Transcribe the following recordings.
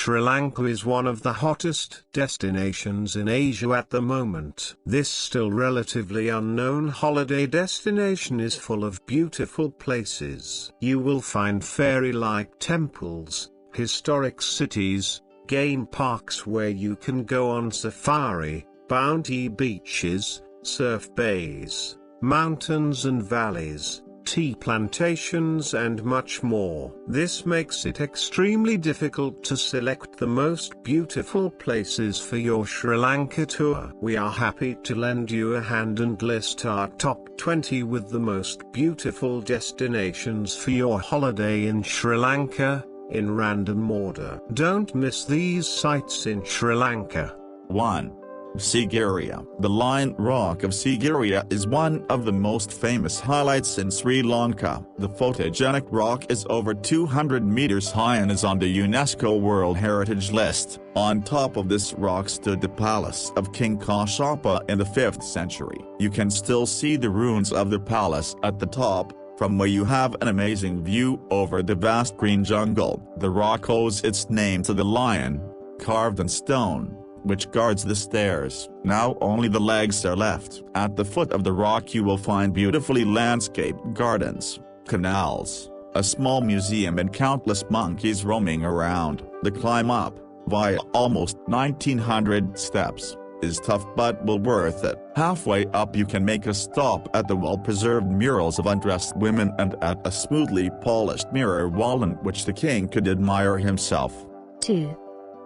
Sri Lanka is one of the hottest destinations in Asia at the moment. This still relatively unknown holiday destination is full of beautiful places. You will find fairy-like temples, historic cities, game parks where you can go on safari, bounty beaches, surf bays, mountains and valleys, tea plantations and much more. This makes it extremely difficult to select the most beautiful places for your Sri Lanka tour. We are happy to lend you a hand and list our top 20 with the most beautiful destinations for your holiday in Sri Lanka, in random order. Don't miss these sites in Sri Lanka. 1. Sigiriya. The Lion Rock of Sigiriya is one of the most famous highlights in Sri Lanka. The photogenic rock is over 200 meters high and is on the UNESCO World Heritage List. On top of this rock stood the palace of King Kashapa in the 5th century. You can still see the ruins of the palace at the top, from where you have an amazing view over the vast green jungle. The rock owes its name to the lion, carved in stone, which guards the stairs. Now only the legs are left. At the foot of the rock you will find beautifully landscaped gardens, canals, a small museum and countless monkeys roaming around. The climb up, via almost 1900 steps, is tough but well worth it. Halfway up you can make a stop at the well-preserved murals of undressed women and at a smoothly polished mirror wall in which the king could admire himself. 2.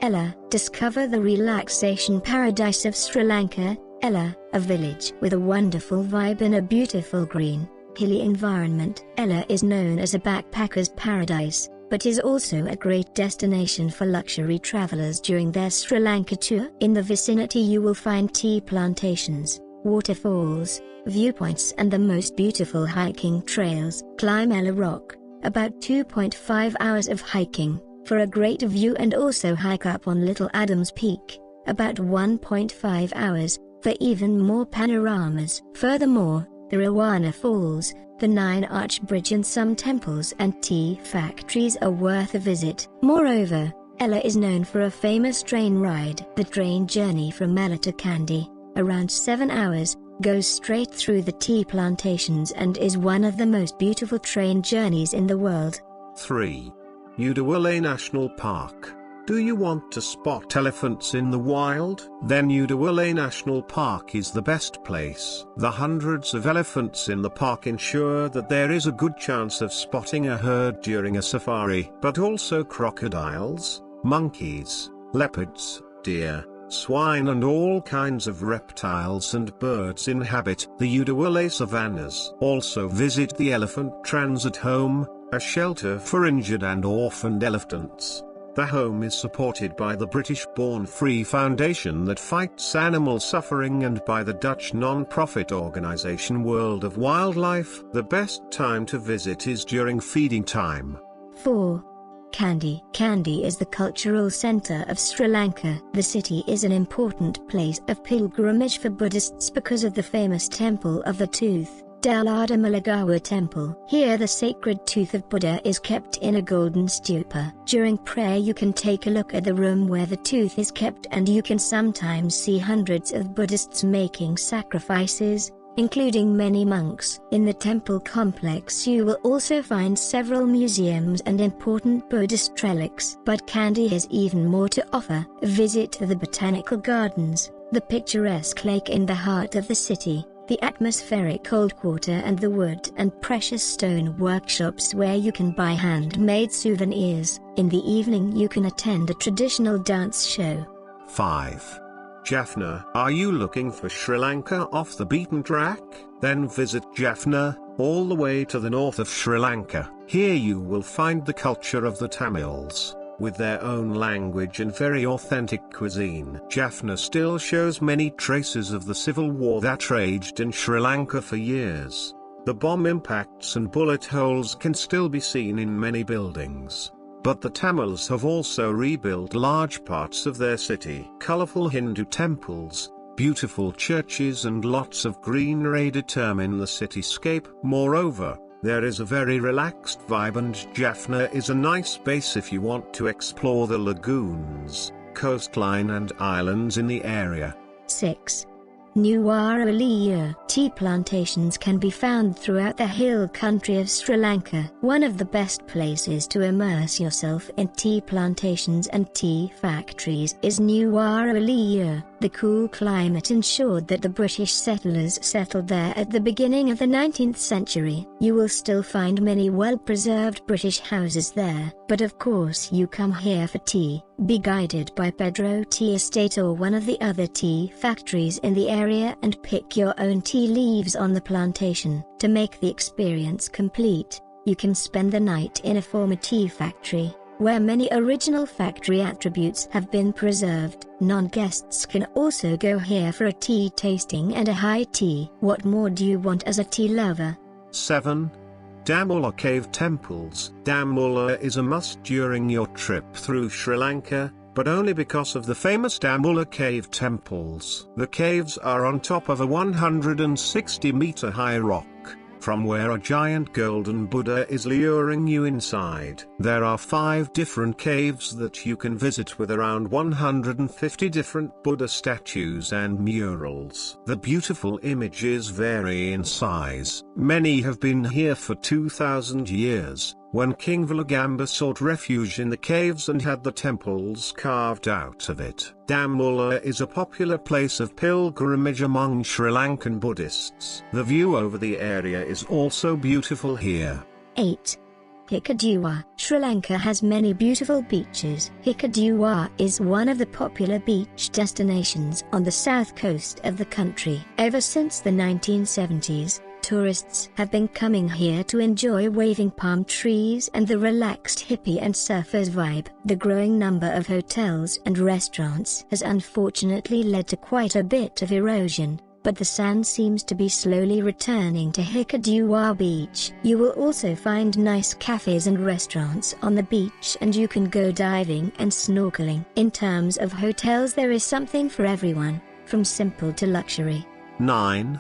Ella. Discover the relaxation paradise of Sri Lanka. Ella, a village with a wonderful vibe in a beautiful green, hilly environment. Ella is known as a backpacker's paradise, but is also a great destination for luxury travelers during their Sri Lanka tour. In the vicinity you will find tea plantations, waterfalls, viewpoints and the most beautiful hiking trails. Climb Ella Rock, about 2.5 hours of hiking, for a great view, and also hike up on Little Adams Peak, about 1.5 hours, for even more panoramas. Furthermore, the Rawana Falls, the Nine Arch Bridge and some temples and tea factories are worth a visit. Moreover, Ella is known for a famous train ride. The train journey from Ella to Kandy, around 7 hours, goes straight through the tea plantations and is one of the most beautiful train journeys in the world. 3. Udawale National Park. Do you want to spot elephants in the wild? Then Udawale National Park is the best place. The hundreds of elephants in the park ensure that there is a good chance of spotting a herd during a safari. But also crocodiles, monkeys, leopards, deer, swine and all kinds of reptiles and birds inhabit the Udawale savannas. Also visit the Elephant Transit Home, a shelter for injured and orphaned elephants. The home is supported by the British Born Free Foundation that fights animal suffering and by the Dutch non-profit organisation World of Wildlife. The best time to visit is during feeding time. 4. Kandy. Kandy is the cultural center of Sri Lanka. The city is an important place of pilgrimage for Buddhists because of the famous Temple of the Tooth, Dalada Malagawa Temple. Here the sacred tooth of Buddha is kept in a golden stupa. During prayer you can take a look at the room where the tooth is kept, and you can sometimes see hundreds of Buddhists making sacrifices, including many monks. In the temple complex you will also find several museums and important Buddhist relics. But Kandy has even more to offer. Visit the botanical gardens, the picturesque lake in the heart of the city, the atmospheric old quarter and the wood and precious stone workshops where you can buy handmade souvenirs. In the evening you can attend a traditional dance show. 5. Jaffna. Are you looking for Sri Lanka off the beaten track? Then visit Jaffna, all the way to the north of Sri Lanka. Here you will find the culture of the Tamils, with their own language and very authentic cuisine. Jaffna still shows many traces of the civil war that raged in Sri Lanka for years. The bomb impacts and bullet holes can still be seen in many buildings. But the Tamils have also rebuilt large parts of their city. Colorful Hindu temples, beautiful churches and lots of greenery determine the cityscape. Moreover, There is a very relaxed vibe, and Jaffna is a nice base if you want to explore the lagoons, coastline and islands in the area. 6. Nuwara tea plantations can be found throughout the hill country of Sri Lanka. One of the best places to immerse yourself in tea plantations and tea factories is Nuwara. The cool climate ensured that the British settlers settled there at the beginning of the 19th century. You will still find many well-preserved British houses there, but of course you come here for tea. Be guided by Pedro Tea Estate or one of the other tea factories in the area and pick your own tea leaves on the plantation. To make the experience complete, you can spend the night in a former tea factory, where many original factory attributes have been preserved. Non-guests can also go here for a tea tasting and a high tea. What more do you want as a tea lover? 7. Damula Cave Temples. Damula is a must during your trip through Sri Lanka, but only because of the famous Damula Cave Temples. The caves are on top of a 160-meter high rock, from where a giant golden Buddha is luring you inside. There are 5 different caves that you can visit with around 150 different Buddha statues and murals. The beautiful images vary in size. Many have been here for 2,000 years, when King Vilagamba sought refuge in the caves and had the temples carved out of it. Damula is a popular place of pilgrimage among Sri Lankan Buddhists. The view over the area is also beautiful here. 8. Hikaduwa. Sri Lanka has many beautiful beaches. Hikaduwa is one of the popular beach destinations on the south coast of the country. Ever since the 1970s, tourists have been coming here to enjoy waving palm trees and the relaxed hippie and surfers vibe. The growing number of hotels and restaurants has unfortunately led to quite a bit of erosion, but the sand seems to be slowly returning to Hikaduwa Beach. You will also find nice cafes and restaurants on the beach, and you can go diving and snorkeling. In terms of hotels, there is something for everyone, from simple to luxury. 9.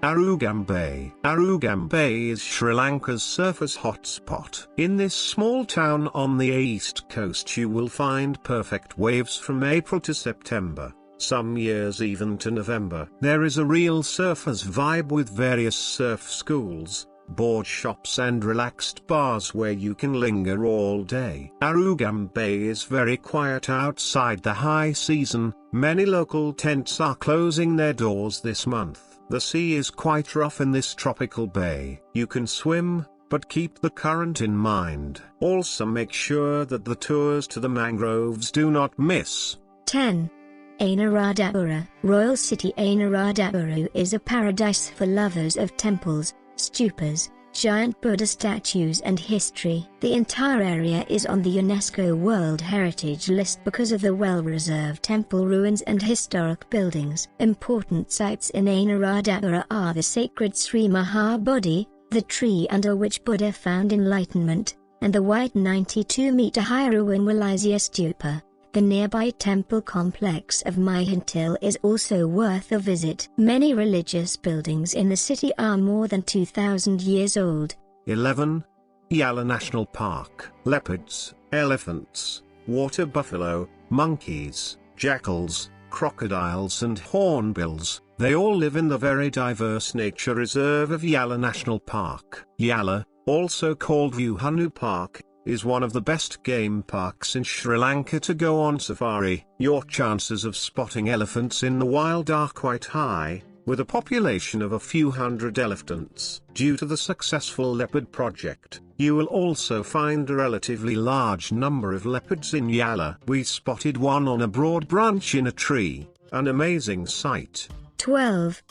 Arugam Bay. Arugam Bay is Sri Lanka's surfers' hotspot. In this small town on the east coast you will find perfect waves from April to September, some years even to November. There is a real surfers' vibe with various surf schools, board shops and relaxed bars where you can linger all day. Arugam Bay is very quiet outside the high season. Many local tents are closing their doors this month. The sea is quite rough in this tropical bay. You can swim, but keep the current in mind. Also make sure that the tours to the mangroves do not miss. 10. Anuradhapura. Royal City Anuradhapura is a paradise for lovers of temples, stupas, giant Buddha statues and history. The entire area is on the UNESCO World Heritage List because of the well-reserved temple ruins and historic buildings. Important sites in Anuradhapura are the sacred Sri Mahabodhi, the tree under which Buddha found enlightenment, and the white 92-meter high ruin Walisia Stupa. The nearby temple complex of Mahintil is also worth a visit. Many religious buildings in the city are more than 2,000 years old. 11. Yala National Park. Leopards, elephants, water buffalo, monkeys, jackals, crocodiles and hornbills, they all live in the very diverse nature reserve of Yala National Park. Yala, also called Vuhanu Park, is one of the best game parks in Sri Lanka to go on safari. Your chances of spotting elephants in the wild are quite high, with a population of a few hundred elephants. Due to the successful leopard project, you will also find a relatively large number of leopards in Yala. We spotted one on a broad branch in a tree, an amazing sight. 12.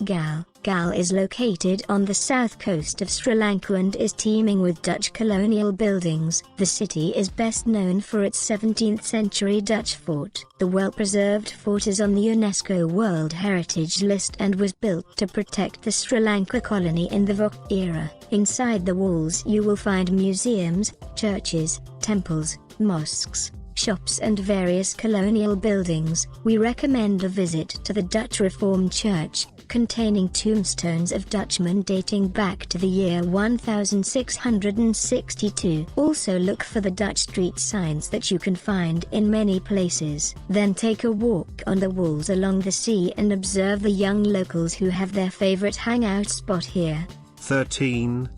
Gal. Gal is located on the south coast of Sri Lanka and is teeming with Dutch colonial buildings. The city is best known for its 17th century Dutch fort. The well-preserved fort is on the UNESCO World Heritage List and was built to protect the Sri Lanka colony in the Vok era. Inside the walls you will find museums, churches, temples, mosques, shops and various colonial buildings. We recommend a visit to the Dutch Reformed Church, containing tombstones of Dutchmen dating back to the year 1662. Also look for the Dutch street signs that you can find in many places. Then take a walk on the walls along the sea and observe the young locals who have their favorite hangout spot here. 13.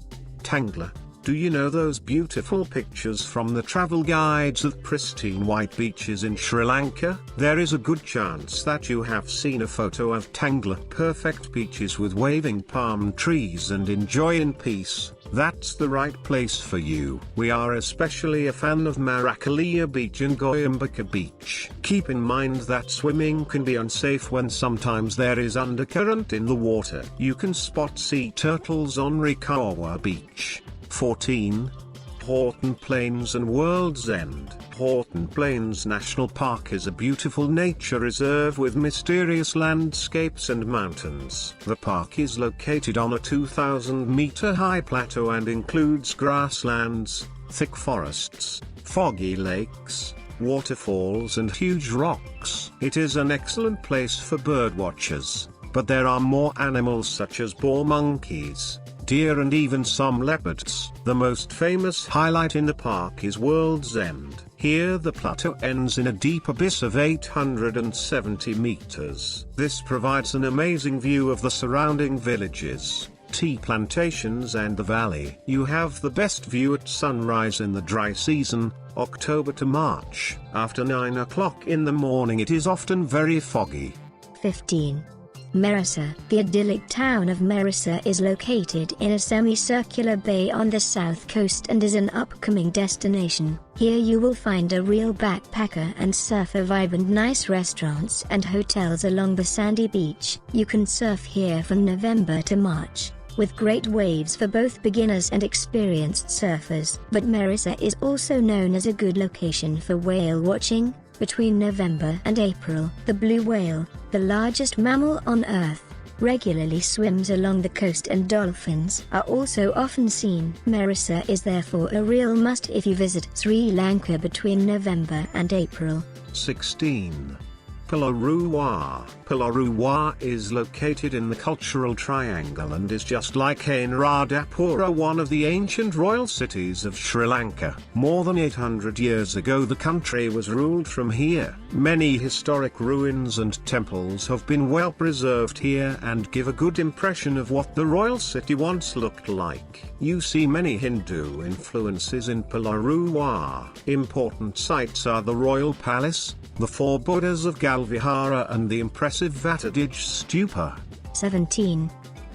Tangla. Do you know those beautiful pictures from the travel guides of pristine white beaches in Sri Lanka? There is a good chance that you have seen a photo of Tangla. Perfect beaches with waving palm trees and enjoy in peace. That's the right place for you. We are especially a fan of Marakalia Beach and Goyambaka Beach. Keep in mind that swimming can be unsafe when sometimes there is undercurrent in the water. You can spot sea turtles on Rikawa Beach. 14. Horton Plains and World's End. Horton Plains National Park is a beautiful nature reserve with mysterious landscapes and mountains. The park is located on a 2,000-meter high plateau and includes grasslands, thick forests, foggy lakes, waterfalls and huge rocks. It is an excellent place for birdwatchers, but there are more animals such as boar monkeys, deer and even some leopards. The most famous highlight in the park is World's End. Here the plateau ends in a deep abyss of 870 meters. This provides an amazing view of the surrounding villages, tea plantations and the valley. You have the best view at sunrise in the dry season, October to March. After 9 o'clock in the morning it is often very foggy. 15. Merasa. The idyllic town of Merasa is located in a semicircular bay on the south coast and is an upcoming destination. Here you will find a real backpacker and surfer vibe and nice restaurants and hotels along the sandy beach. You can surf here from November to March, with great waves for both beginners and experienced surfers. But Merasa is also known as a good location for whale watching. Between November and April, the blue whale, the largest mammal on Earth, regularly swims along the coast and dolphins are also often seen. Merasa is therefore a real must if you visit Sri Lanka between November and April. 16. Pilaruwa. Pilaruwa is located in the Cultural Triangle and is just like Anuradhapura, one of the ancient royal cities of Sri Lanka. More than 800 years ago the country was ruled from here. Many historic ruins and temples have been well preserved here and give a good impression of what the royal city once looked like. You see many Hindu influences in Pilaruwa. Important sites are the Royal Palace, the four Buddhas of Galvihara and the impressive Vatadij Stupa. 17.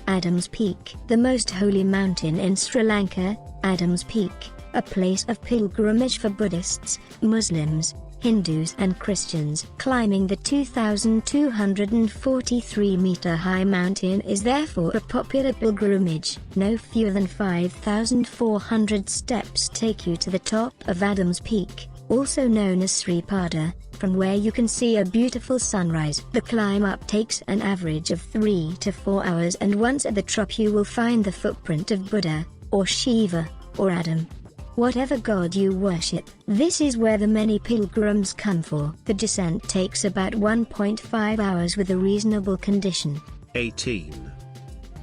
Adam's Peak. The most holy mountain in Sri Lanka, Adam's Peak, a place of pilgrimage for Buddhists, Muslims, Hindus and Christians. Climbing the 2,243-meter high mountain is therefore a popular pilgrimage. No fewer than 5,400 steps take you to the top of Adam's Peak, also known as Sri Pada, from where you can see a beautiful sunrise. The climb up takes an average of 3 to 4 hours, and once at the top you will find the footprint of Buddha, or Shiva, or Adam, whatever god you worship. This is where the many pilgrims come for. The descent takes about 1.5 hours with a reasonable condition. 18.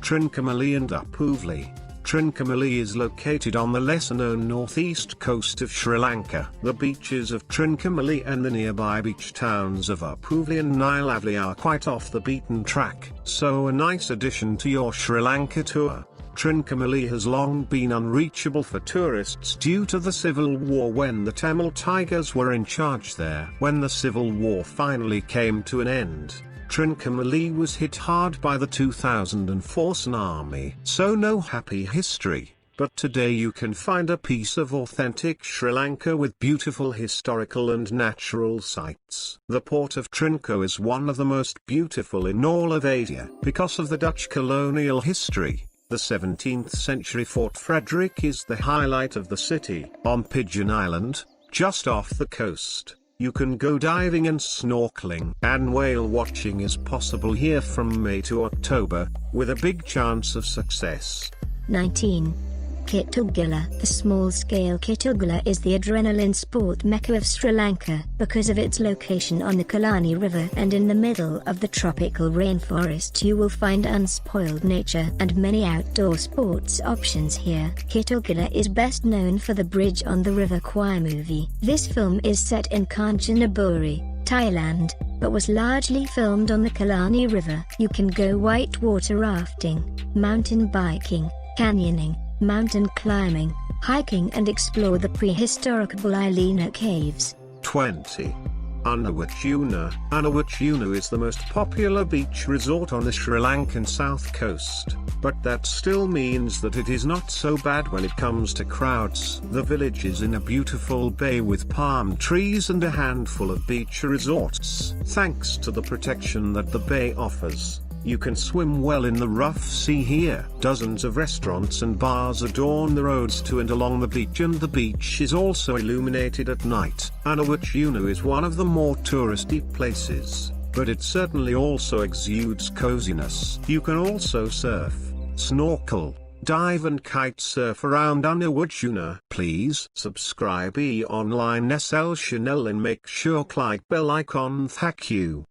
Trincomalee and Upuvli. Trincomalee is located on the lesser-known northeast coast of Sri Lanka. The beaches of Trincomalee and the nearby beach towns of Upuvli and Nilavli are quite off the beaten track, so a nice addition to your Sri Lanka tour. Trincomalee has long been unreachable for tourists due to the civil war when the Tamil Tigers were in charge there. When the civil war finally came to an end, Trincomalee was hit hard by the 2004 tsunami. So no happy history, but today you can find a piece of authentic Sri Lanka with beautiful historical and natural sites. The port of Trinco is one of the most beautiful in all of Asia. Because of the Dutch colonial history, the 17th century Fort Frederick is the highlight of the city. On Pigeon Island, just off the coast, you can go diving and snorkeling, and whale watching is possible here from May to October, with a big chance of success. 19. Kitulgala. The small-scale Kitulgala is the adrenaline sport mecca of Sri Lanka. Because of its location on the Kalani River and in the middle of the tropical rainforest, you will find unspoiled nature and many outdoor sports options here. Kitulgala is best known for the Bridge on the River Kwai movie. This film is set in Kanchanaburi, Thailand, but was largely filmed on the Kalani River. You can go whitewater rafting, mountain biking, canyoning, mountain climbing, hiking and explore the prehistoric Bulilena caves. 20. Annawatuna. Annawatuna is the most popular beach resort on the Sri Lankan south coast, but that still means that it is not so bad when it comes to crowds. The village is in a beautiful bay with palm trees and a handful of beach resorts. Thanks to the protection that the bay offers, you can swim well in the rough sea here. Dozens of restaurants and bars adorn the roads to and along the beach, and the beach is also illuminated at night. Annawatuna is one of the more touristy places, but it certainly also exudes coziness. You can also surf, snorkel, dive and kite surf around Annawatuna. Please subscribe OnlineSL channel and make sure click bell icon. Thank you.